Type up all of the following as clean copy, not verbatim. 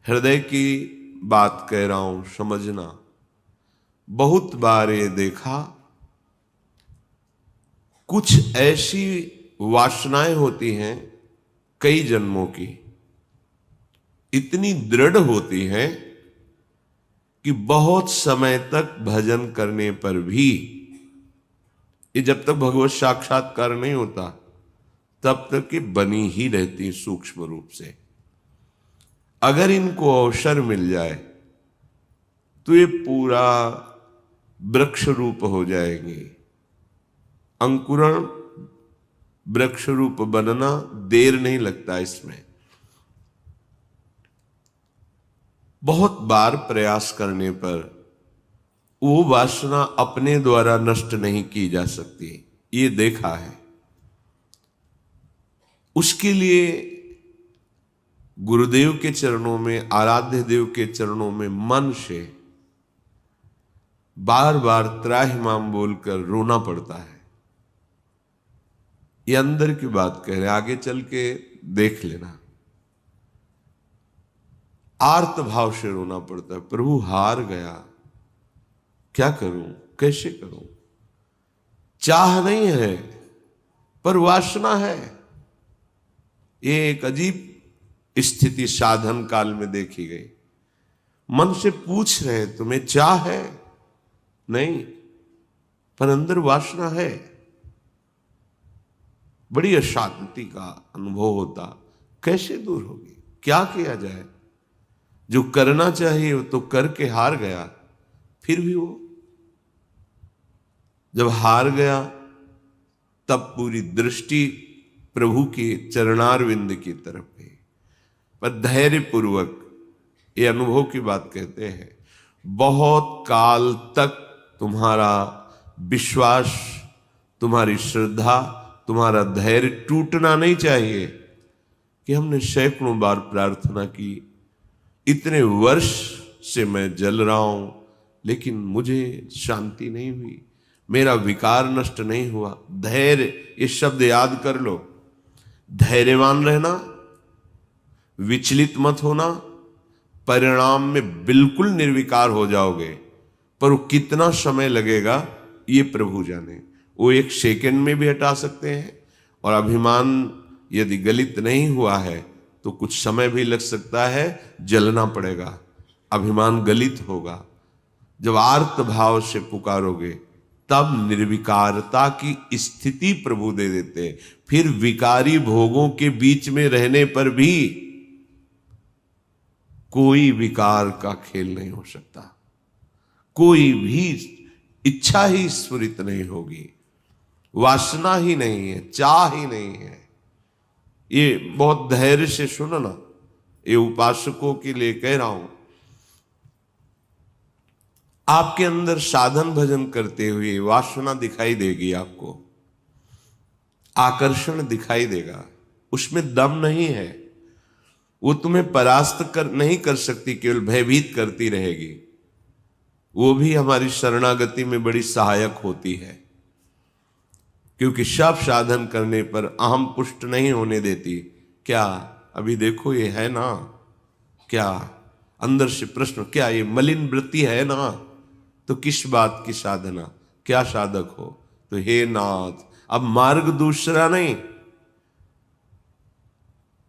हृदय की बात कह रहा हूं, समझना। बहुत बार ये देखा, कुछ ऐसी वासनाएं होती हैं कई जन्मों की, इतनी दृढ़ होती हैं कि बहुत समय तक भजन करने पर भी, ये जब तक भगवत साक्षात्कार नहीं होता तब तक ये बनी ही रहती सूक्ष्म रूप से। अगर इनको अवसर मिल जाए तो ये पूरा वृक्ष रूप हो जाएंगे। अंकुरण वृक्ष रूप बनना देर नहीं लगता इसमें। बहुत बार प्रयास करने पर वो वासना अपने द्वारा नष्ट नहीं की जा सकती, ये देखा है। उसके लिए गुरुदेव के चरणों में, आराध्य देव के चरणों में मन से बार बार त्राहिमाम बोलकर रोना पड़ता है। ये अंदर की बात कह रहे, आगे चल के देख लेना। आर्त भाव से रोना पड़ता है, प्रभु हार गया, क्या करूं, कैसे करूं। चाह नहीं है पर वासना है। ये एक अजीब स्थिति साधन काल में देखी गई। मन से पूछ रहे तुम्हें चाह है, नहीं, पर अंदर वासना है। बड़ी अशांति का अनुभव होता। कैसे दूर होगी, क्या किया जाए। जो करना चाहिए वो तो करके हार गया, फिर भी वो जब हार गया तब पूरी दृष्टि प्रभु के चरणारविंद की तरफ गई। पर धैर्य पूर्वक, ये अनुभव की बात कहते हैं, बहुत काल तक तुम्हारा विश्वास, तुम्हारी श्रद्धा, तुम्हारा धैर्य टूटना नहीं चाहिए। कि हमने सैकड़ों बार प्रार्थना की, इतने वर्ष से मैं जल रहा हूं लेकिन मुझे शांति नहीं हुई, मेरा विकार नष्ट नहीं हुआ। धैर्य, ये शब्द याद कर लो। धैर्यवान रहना, विचलित मत होना, परिणाम में बिल्कुल निर्विकार हो जाओगे। पर वो कितना समय लगेगा ये प्रभु जाने। वो एक सेकंड में भी हटा सकते हैं। और अभिमान यदि गलित नहीं हुआ है तो कुछ समय भी लग सकता है, जलना पड़ेगा, अभिमान गलित होगा। जब आर्त भाव से पुकारोगे तब निर्विकारता की स्थिति प्रभु दे देते। फिर विकारी भोगों के बीच में रहने पर भी कोई विकार का खेल नहीं हो सकता, कोई भी इच्छा ही स्फुरित नहीं होगी, वासना ही नहीं है, चाह ही नहीं है। ये बहुत धैर्य से सुनो ना, ये उपासकों के लिए कह रहा हूं। आपके अंदर साधन भजन करते हुए वासना दिखाई देगी, आपको आकर्षण दिखाई देगा, उसमें दम नहीं है। वो तुम्हें परास्त नहीं कर सकती, केवल भयभीत करती रहेगी। वो भी हमारी शरणागति में बड़ी सहायक होती है, क्योंकि सब साधन करने पर अहम पुष्ट नहीं होने देती। क्या अभी देखो ये है ना, क्या अंदर से प्रश्न, क्या ये मलिन वृत्ति है ना, तो किस बात की साधना, क्या साधक हो। तो हे नाथ, अब मार्ग दूसरा नहीं,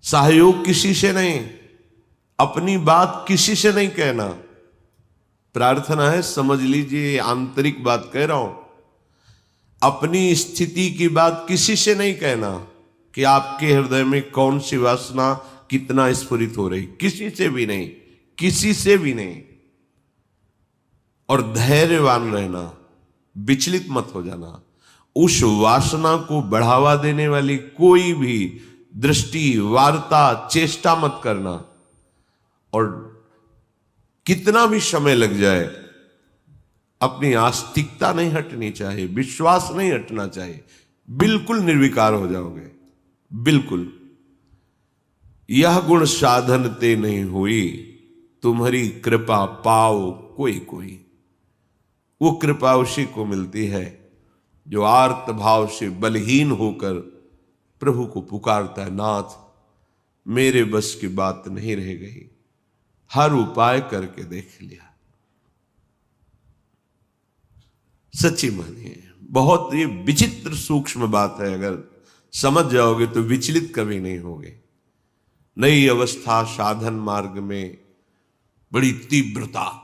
सहयोग किसी से नहीं, अपनी बात किसी से नहीं कहना। प्रार्थना है, समझ लीजिए, आंतरिक बात कह रहा हूं। अपनी स्थिति की बात किसी से नहीं कहना कि आपके हृदय में कौन सी वासना कितना स्फुरित हो रही, किसी से भी नहीं, किसी से भी नहीं। और धैर्यवान रहना, विचलित मत हो जाना। उस वासना को बढ़ावा देने वाली कोई भी दृष्टि, वार्ता, चेष्टा मत करना। और कितना भी समय लग जाए, अपनी आस्तिकता नहीं हटनी चाहिए, विश्वास नहीं हटना चाहिए। बिल्कुल निर्विकार हो जाओगे, बिल्कुल। यह गुण साधन ते नहीं हुई, तुम्हारी कृपा पाओ कोई कोई। वो कृपा उसी को मिलती है जो आर्त भाव से बलहीन होकर प्रभु को पुकारता है, नाथ मेरे बस की बात नहीं रह गई, हर उपाय करके देख लिया। सच्ची मानिए, बहुत ये विचित्र सूक्ष्म बात है, अगर समझ जाओगे तो विचलित कभी नहीं होगे। नई अवस्था साधन मार्ग में बड़ी तीव्रता,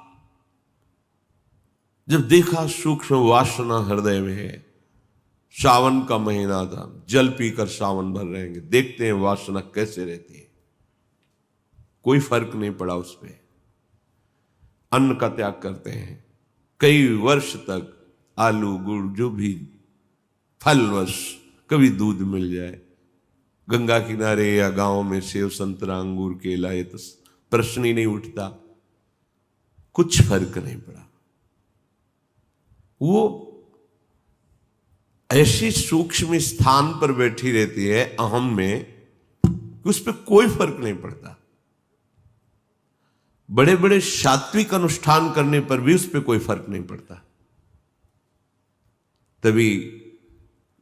जब देखा सूक्ष्म वासना हृदय में है। सावन का महीना था, जल पीकर सावन भर रहेंगे, देखते हैं वासना कैसे रहती है। कोई फर्क नहीं पड़ा उस पर। अन्न का त्याग करते हैं, कई वर्ष तक आलू गुड़ जो भी फलवश, कभी दूध मिल जाए, गंगा किनारे या गांव में सेव संतरा अंगूर केला, ये तो प्रश्न ही नहीं उठता, कुछ फर्क नहीं पड़ा। वो ऐसी सूक्ष्म स्थान पर बैठी रहती है अहम में कि उस पर कोई फर्क नहीं पड़ता। बड़े बड़े सात्विक अनुष्ठान करने पर भी उस पर कोई फर्क नहीं पड़ता। तभी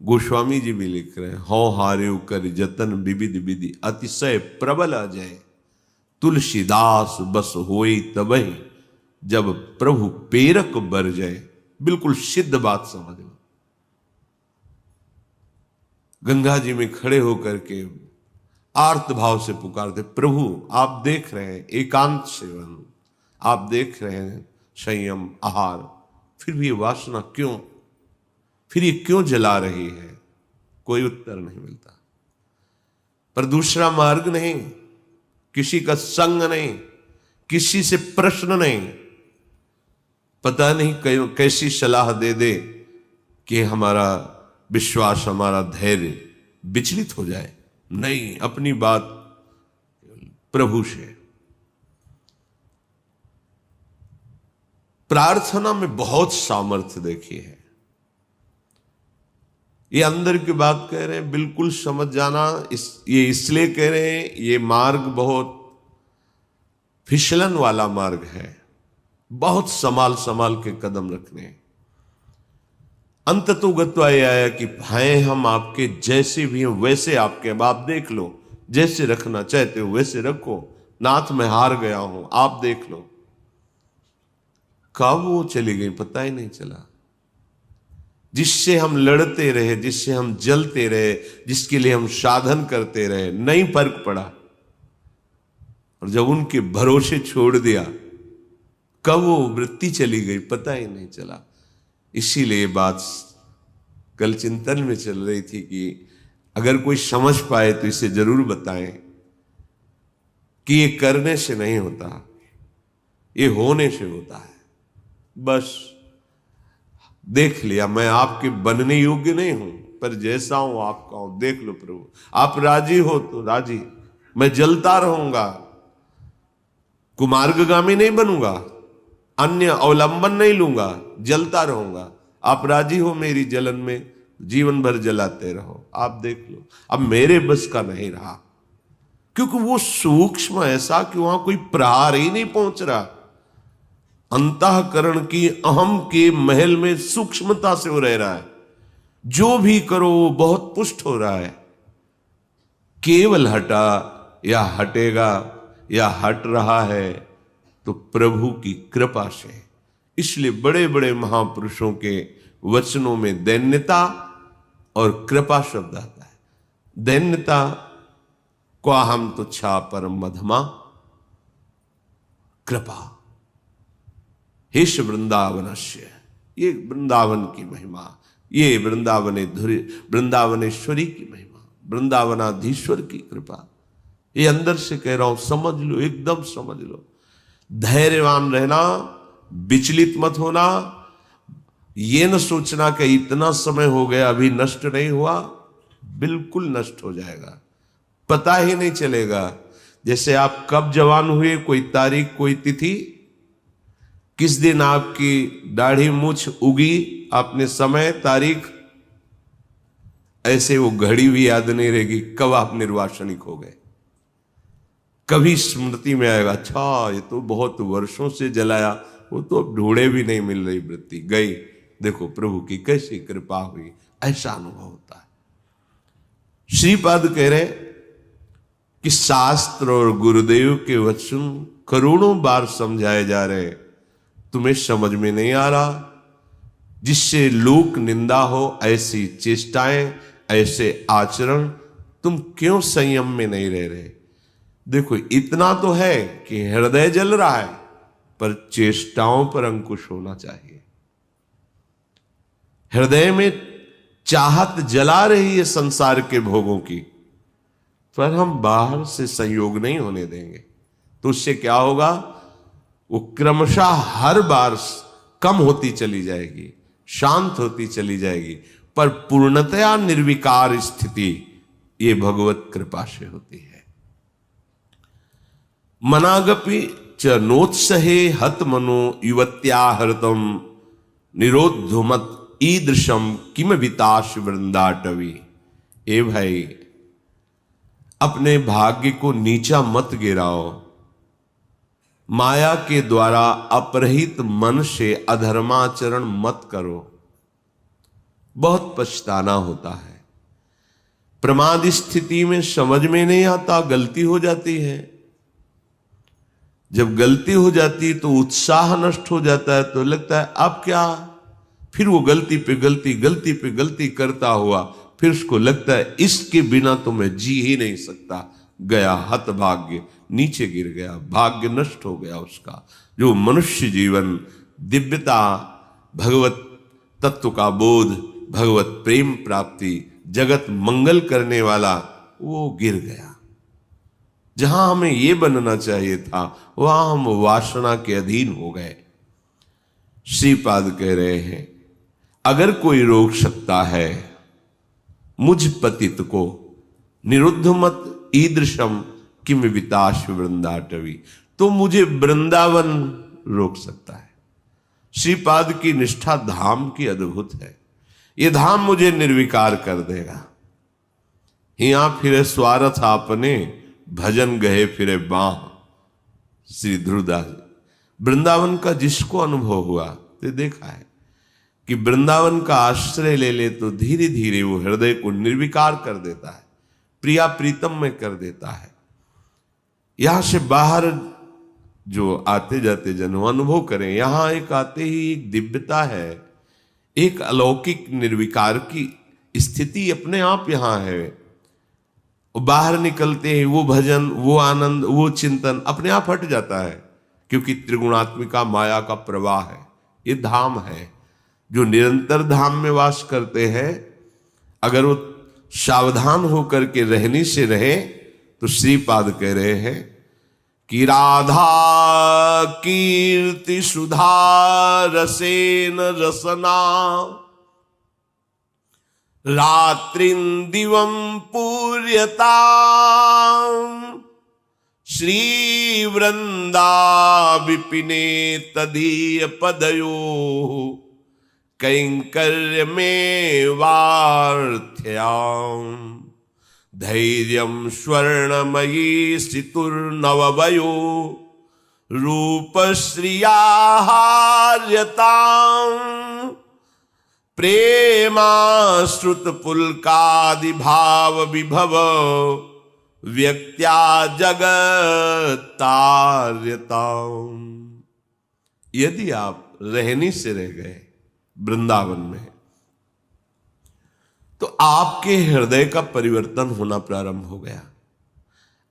गोस्वामी जी भी लिख रहे हैं, हौ हार्यो कर जतन विविध विधि अतिशय प्रबल अजय, तुलसीदास बस होई तबहि जब प्रभु पेरक बर जाए। बिल्कुल सिद्ध बात समझ लो। गंगा जी में खड़े होकर के आर्त भाव से पुकारते, प्रभु आप देख रहे हैं एकांत सेवन, आप देख रहे हैं संयम आहार, फिर भी ये वासना क्यों, फिर ये क्यों जला रही है? कोई उत्तर नहीं मिलता। पर दूसरा मार्ग नहीं, किसी का संग नहीं, किसी से प्रश्न नहीं, पता नहीं कैसी सलाह दे दे कि हमारा विश्वास, हमारा धैर्य विचलित हो जाए। नहीं, अपनी बात प्रभु से। प्रार्थना में बहुत सामर्थ्य देखी है। ये अंदर की बात कह रहे हैं, बिल्कुल समझ जाना। ये इसलिए कह रहे हैं, ये मार्ग बहुत फिसलन वाला मार्ग है, बहुत संभाल संभाल के कदम रखने। अंत तो गत्वा ये आया कि हैं हम आपके, जैसे भी हैं वैसे आपके। अब आप देख लो, जैसे रखना चाहते हो वैसे रखो। नाथ मैं हार गया हूं, आप देख लो। कब वो चली गई पता ही नहीं चला। जिससे हम लड़ते रहे, जिससे हम जलते रहे, जिसके लिए हम साधन करते रहे, नहीं फर्क पड़ा। और जब उनके भरोसे छोड़ दिया, कब वो वृत्ति चली गई पता ही नहीं चला। इसीलिए बात कल चिंतन में चल रही थी कि अगर कोई समझ पाए तो इसे जरूर बताएं कि ये करने से नहीं होता, ये होने से होता है। बस देख लिया, मैं आपके बनने योग्य नहीं हूं, पर जैसा हूं आपका हूं। देख लो प्रभु, आप राजी हो तो राजी, मैं जलता रहूंगा, कुमार्गगामी नहीं बनूंगा, अन्य अवलंबन नहीं लूंगा, जलता रहूंगा। आप राजी हो मेरी जलन में, जीवन भर जलाते रहो। आप देख लो, अब मेरे बस का नहीं रहा, क्योंकि वो सूक्ष्म ऐसा कि वहां कोई प्रहार ही नहीं पहुंच रहा। अंतःकरण की अहम के महल में सूक्ष्मता से वो रह रहा है। जो भी करो वो बहुत पुष्ट हो रहा है। केवल हटा या हटेगा या हट रहा है तो प्रभु की कृपा से। इसलिए बड़े बड़े महापुरुषों के वचनों में दैन्यता और कृपा शब्द आता है। दैन्यता को हम तुच्छा परम मधमा, कृपा हेश वृंदावनस्य, ये वृंदावन की महिमा, ये वृंदावनेश्वरी की महिमा, वृंदावनाधीश्वर की कृपा। ये अंदर से कह रहा हूं, समझ लो, एकदम समझ लो। धैर्यवान रहना, विचलित मत होना, ये न सोचना कि इतना समय हो गया अभी नष्ट नहीं हुआ। बिल्कुल नष्ट हो जाएगा, पता ही नहीं चलेगा। जैसे आप कब जवान हुए, कोई तारीख, कोई तिथि, किस दिन आपकी दाढ़ी मूछ उगी, आपने समय तारीख, ऐसे वो घड़ी भी याद नहीं रहेगी कब आप निर्वासनिक हो गए। कभी स्मृति में आएगा, अच्छा ये तो बहुत वर्षों से जलाया, वो तो अब ढूंढे भी नहीं मिल रही वृत्ति, गई। देखो प्रभु की कैसी कृपा हुई, ऐसा अनुभव होता है। श्रीपाद कह रहे कि शास्त्र और गुरुदेव के वचन करोड़ों बार समझाए जा रहे, तुम्हें समझ में नहीं आ रहा। जिससे लोक निंदा हो, ऐसी चेष्टाएं, ऐसे आचरण, तुम क्यों संयम में नहीं रह रहे? देखो, इतना तो है कि हृदय जल रहा है, पर चेष्टाओं पर अंकुश होना चाहिए। हृदय में चाहत जला रही है संसार के भोगों की, पर हम बाहर से संयोग नहीं होने देंगे। तो उससे क्या होगा? वो क्रमशः हर बार कम होती चली जाएगी, शांत होती चली जाएगी, पर पूर्णतया निर्विकार स्थिति ये भगवत कृपा से होती है। मनागपि च नोत्सहे हत मनो युवत्या हृतम निरोधुमत ईदृशम किम विताश वृंदाटवी। ए भाई, अपने भाग्य को नीचा मत गिराओ। माया के द्वारा अपरहित मन से अधर्माचरण मत करो, बहुत पछताना होता है। प्रमाद स्थिति में समझ में नहीं आता, गलती हो जाती है। जब गलती हो जाती तो उत्साह नष्ट हो जाता है, तो लगता है अब क्या, फिर वो गलती पे गलती, गलती पे गलती करता हुआ, फिर उसको लगता है इसके बिना तो मैं जी ही नहीं सकता। गया हतभाग्य, नीचे गिर गया, भाग्य नष्ट हो गया उसका। जो मनुष्य जीवन, दिव्यता, भगवत तत्व का बोध, भगवत प्रेम प्राप्ति, जगत मंगल करने वाला, वो गिर गया। जहां हमें ये बनना चाहिए था, वहां हम वासना के अधीन हो गए। श्रीपाद कह रहे हैं, अगर कोई रोक सकता है मुझ पतित को, निरुद्ध मत ईदृशम किम विताश वृंदाटवी, तो मुझे वृंदावन रोक सकता है। श्रीपाद की निष्ठा धाम की अद्भुत है। ये धाम मुझे निर्विकार कर देगा। हिया फिरे स्वार्थ आपने, भजन गए फिरे बाह। श्री ध्रुवदास। वृंदावन का जिसको अनुभव हुआ, तो देखा है कि वृंदावन का आश्रय ले ले तो धीरे धीरे वो हृदय को निर्विकार कर देता है, प्रिया प्रीतम में कर देता है। यहां से बाहर जो आते जाते जन अनुभव करें, यहां एक आते ही एक दिव्यता है, एक अलौकिक निर्विकार की स्थिति अपने आप यहां है। बाहर निकलते हैं वो भजन, वो आनंद, वो चिंतन अपने आप हट जाता है, क्योंकि त्रिगुणात्मिका माया का प्रवाह है। ये धाम है। जो निरंतर धाम में वास करते हैं, अगर वो सावधान होकर के रहने से रहे, तो श्रीपाद कह रहे हैं कि राधा कीर्ति सुधा रसेन रसना, रात्रिं दिवं पूर्यता, श्री वृंदा विपिने तदीय पदयो, कैंकर्य में वार्थ्याम, धैर्यं स्वर्णमयी स्थितुर्नववयो, रूपश्रिया हार्यताम्, प्रेमाश्रुत पुलकादि भाव विभव, व्यक्त्या जगत्तार्यताम्। यदि आप रहनी से रह गए वृंदावन में, तो आपके हृदय का परिवर्तन होना प्रारंभ हो गया।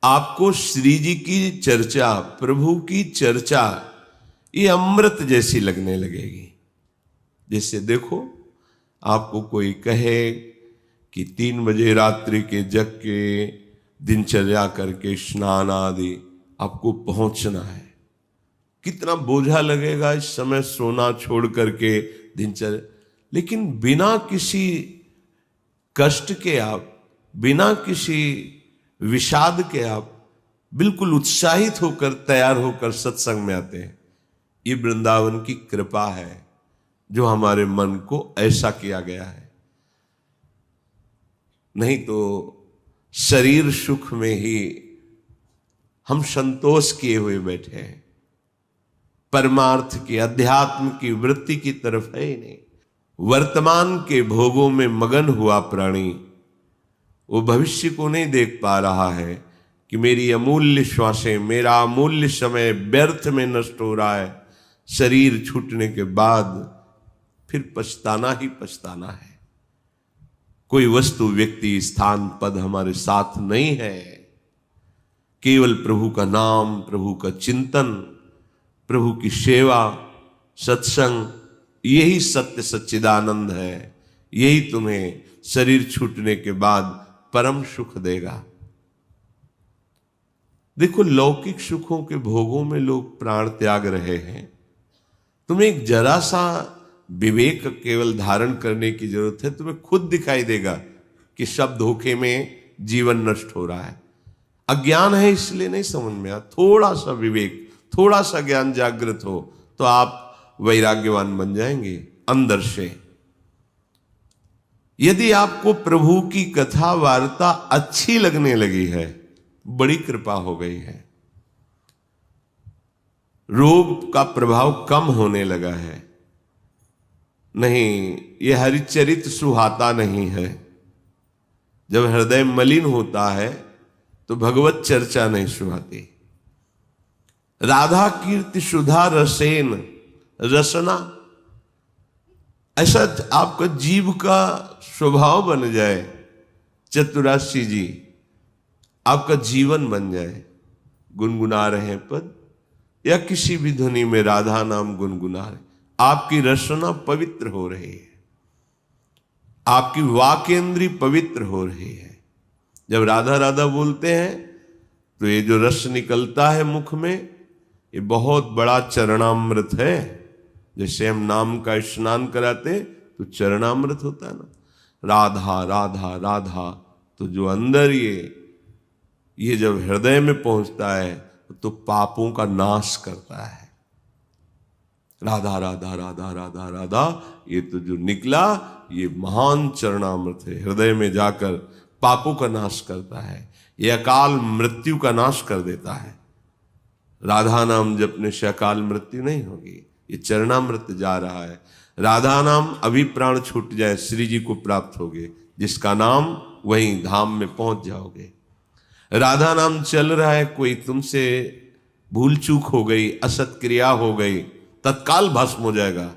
आपको श्री जी की चर्चा, प्रभु की चर्चा, ये अमृत जैसी लगने लगेगी। जैसे देखो, आपको कोई कहे कि 3 बजे रात्रि के जग के दिनचर्या करके स्नान आदि आपको पहुंचना है, कितना बोझा लगेगा इस समय सोना छोड़ करके दिनचर्या। लेकिन बिना किसी कष्ट के आप, बिना किसी विषाद के आप बिल्कुल उत्साहित होकर, तैयार होकर सत्संग में आते हैं। ये वृंदावन की कृपा है जो हमारे मन को ऐसा किया गया है। नहीं तो शरीर सुख में ही हम संतोष किए हुए बैठे हैं, परमार्थ की, अध्यात्म की वृत्ति की तरफ है ही नहीं। वर्तमान के भोगों में मगन हुआ प्राणी वो भविष्य को नहीं देख पा रहा है कि मेरी अमूल्य श्वासें, मेरा अमूल्य समय व्यर्थ में नष्ट हो रहा है। शरीर छूटने के बाद फिर पछताना ही पछताना है। कोई वस्तु, व्यक्ति, स्थान, पद हमारे साथ नहीं है। केवल प्रभु का नाम, प्रभु का चिंतन, प्रभु की सेवा, सत्संग, यही सत्य सच्चिदानंद है। यही तुम्हें शरीर छूटने के बाद परम सुख देगा। देखो, लौकिक सुखों के भोगों में लोग प्राण त्याग रहे हैं। तुम्हें एक जरा सा विवेक केवल धारण करने की जरूरत है। तुम्हें खुद दिखाई देगा कि सब धोखे में जीवन नष्ट हो रहा है। अज्ञान है इसलिए नहीं समझ में आ। थोड़ा सा विवेक, थोड़ा सा ज्ञान जागृत हो तो आप वैराग्यवान बन जाएंगे अंदर से। यदि आपको प्रभु की कथा वार्ता अच्छी लगने लगी है, बड़ी कृपा हो गई है। रोग का प्रभाव कम होने लगा है। नहीं, यह हरिचरित सुहाता नहीं है। जब हृदय मलिन होता है तो भगवत चर्चा नहीं सुहाती। राधा कीर्ति सुधा रसेन, रसना, ऐसा आपका जीव का स्वभाव बन जाए। चतुराशी जी, आपका जीवन बन जाए। गुनगुना रहे हैं पद या किसी भी ध्वनि में राधा नाम गुनगुना रहे, आपकी रसना पवित्र हो रही है, आपकी वाकेंद्री पवित्र हो रही है। जब राधा राधा बोलते हैं तो ये जो रस निकलता है मुख में, ये बहुत बड़ा चरणामृत है। जैसे हम नाम का स्नान कराते तो चरणामृत होता है ना, राधा राधा राधा। तो जो अंदर ये जब हृदय में पहुंचता है तो पापों का नाश करता है। राधा राधा राधा राधा राधा, ये तो जो निकला ये महान चरणामृत है। हृदय में जाकर पापों का नाश करता है, ये अकाल मृत्यु का नाश कर देता है। राधा नाम जपने से अकाल मृत्यु नहीं होगी, ये चरणामृत जा रहा है। राधा नाम अभी प्राण छूट जाए श्री जी को प्राप्त होगे, जिसका नाम वहीं धाम में पहुंच जाओगे। राधा नाम चल रहा है, कोई तुमसे भूल चूक हो गई, असत क्रिया हो गई, तत्काल भस्म हो जाएगा,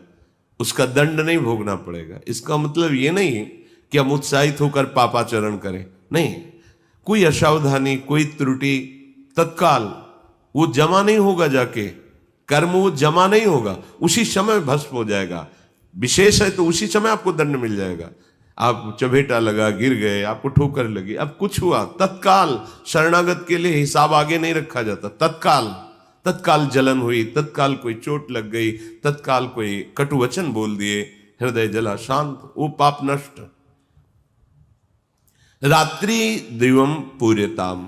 उसका दंड नहीं भोगना पड़ेगा। इसका मतलब ये नहीं कि हम उत्साहित होकर पापाचरण करें, नहीं। कोई असावधानी, कोई त्रुटि, तत्काल वो जमा नहीं होगा, जाके कर्म वो जमा नहीं होगा, उसी समय भस्म हो जाएगा। विशेष है तो उसी समय आपको दंड मिल जाएगा। आप चबेटा लगा, गिर गए, आपको ठोकर लगी, अब कुछ हुआ, तत्काल शरणागत के लिए हिसाब आगे नहीं रखा जाता। तत्काल जलन हुई, तत्काल कोई चोट लग गई, तत्काल कोई कटु वचन बोल दिए, हृदय जला, शांत, वो पाप नष्ट। रात्रि दिवम पूर्यताम,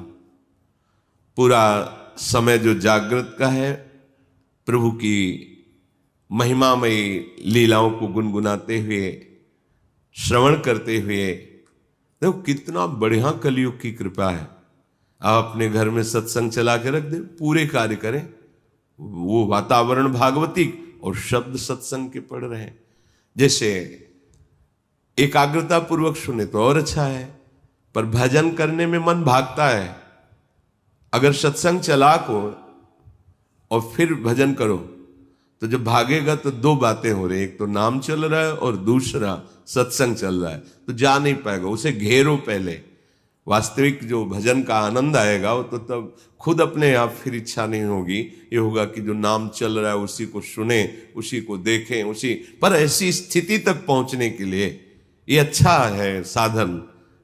पूरा समय जो जागृत का है, प्रभु की महिमामयी लीलाओं को गुनगुनाते हुए, श्रवण करते हुए। देखो कितना बढ़िया कलयुग की कृपा है। आप अपने घर में सत्संग चला के रख दे, पूरे कार्य करें, वो वातावरण भागवतिक और शब्द सत्संग के पढ़ रहे हैं। जैसे एकाग्रता पूर्वक सुने तो और अच्छा है, पर भजन करने में मन भागता है। अगर सत्संग चला को और फिर भजन करो तो जब भागेगा तो दो बातें हो रही, एक तो नाम चल रहा है और दूसरा सत्संग चल रहा है, तो जा नहीं पाएगा। उसे घेरो पहले, वास्तविक जो भजन का आनंद आएगा वो तो तब खुद अपने आप फिर इच्छा नहीं होगी। ये होगा कि जो नाम चल रहा है उसी को सुने, उसी को देखें, उसी पर। ऐसी स्थिति तक पहुंचने के लिए ये अच्छा है साधन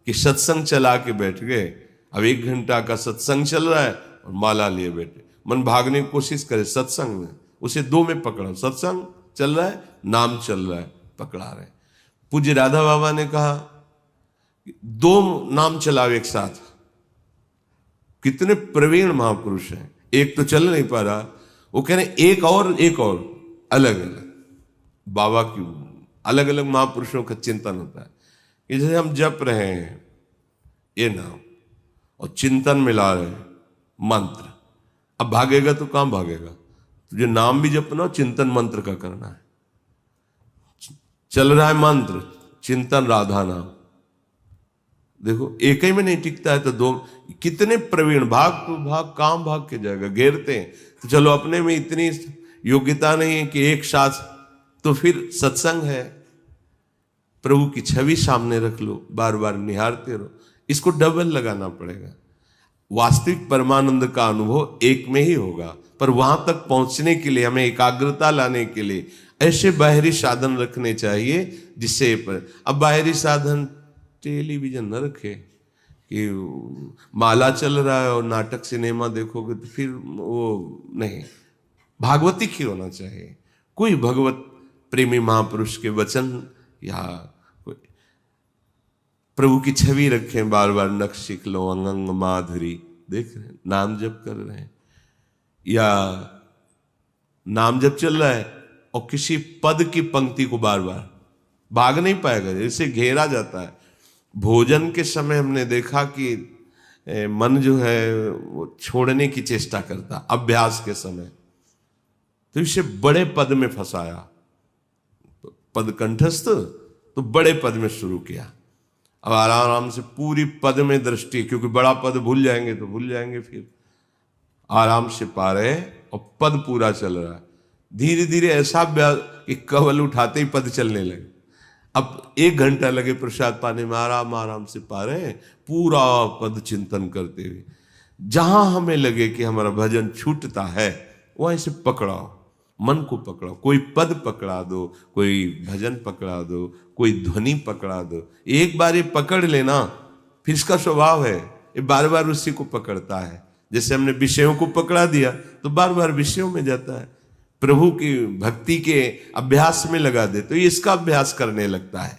कि सत्संग चला के बैठ गए। अब 1 घंटा का सत्संग चल रहा है और माला लिए बैठे, मन भागने की कोशिश करे सत्संग में, उसे 2 में पकड़ो। सत्संग चल रहा है, नाम चल रहा है, पकड़ा रहे। पूज्य राधा बाबा ने कहा 2 नाम चलाओ एक साथ। कितने प्रवीण महापुरुष हैं, एक तो चल नहीं पा रहा, वो कह रहे एक और अलग अलग। बाबा की अलग अलग महापुरुषों का चिंतन होता है कि जैसे हम जप रहे हैं ये नाम और चिंतन मिला रहे हैं मंत्र। अब भागेगा तो कहां भागेगा? तुझे नाम भी जपना, चिंतन मंत्र का करना है। चल रहा है मंत्र, चिंतन राधा नाम, देखो एक ही में नहीं टिकता है तो दो, कितने प्रवीण भाग तो भाग, काम भाग के जाएगा, घेरते हैं। तो चलो अपने में इतनी योग्यता नहीं है कि एक साथ, तो फिर सत्संग है, प्रभु की छवि सामने रख लो, बार बार निहारते रहो, इसको डबल लगाना पड़ेगा। वास्तविक परमानंद का अनुभव एक में ही होगा, पर वहां तक पहुंचने के लिए हमें एकाग्रता लाने के लिए ऐसे बाहरी साधन रखने चाहिए जिससे अब बाहरी साधन टेलीविजन न रखे कि माला चल रहा है और नाटक सिनेमा देखोगे तो फिर वो नहीं, भागवतिक ही होना चाहिए। कोई भगवत प्रेमी महापुरुष के वचन या प्रभु की छवि रखें, बार बार नक्श सीख लो, अंग माधुरी देख रहे हैं, नाम जप कर रहे हैं या नाम जप चल रहा है और किसी पद की पंक्ति को बार बार भाग नहीं पाएगा, जैसे घेरा जाता है। भोजन के समय हमने देखा कि मन जो है वो छोड़ने की चेष्टा करता, अभ्यास के समय तो इसे बड़े पद में फंसाया, पद कंठस्थ तो बड़े पद में शुरू किया। अब आराम से पूरी पद में दृष्टि, क्योंकि बड़ा पद भूल जाएंगे तो भूल जाएंगे, फिर आराम से पा रहे और पद पूरा चल रहा है। धीरे धीरे ऐसा कि कवल उठाते ही पद चलने लगे। अब 1 घंटा लगे प्रसाद पाने में, आराम आराम से पा रहे हैं, पूरा पद चिंतन करते हुए। जहां हमें लगे कि हमारा भजन छूटता है वहीं से पकड़ाओ, मन को पकड़ाओ, कोई पद पकड़ा दो, कोई भजन पकड़ा दो, कोई ध्वनि पकड़ा दो। एक बार ये पकड़ लेना, फिर इसका स्वभाव है ये बार बार उसी को पकड़ता है। जैसे हमने विषयों को पकड़ा दिया तो बार बार विषयों में जाता है। प्रभु की भक्ति के अभ्यास में लगा दे तो ये इसका अभ्यास करने लगता है।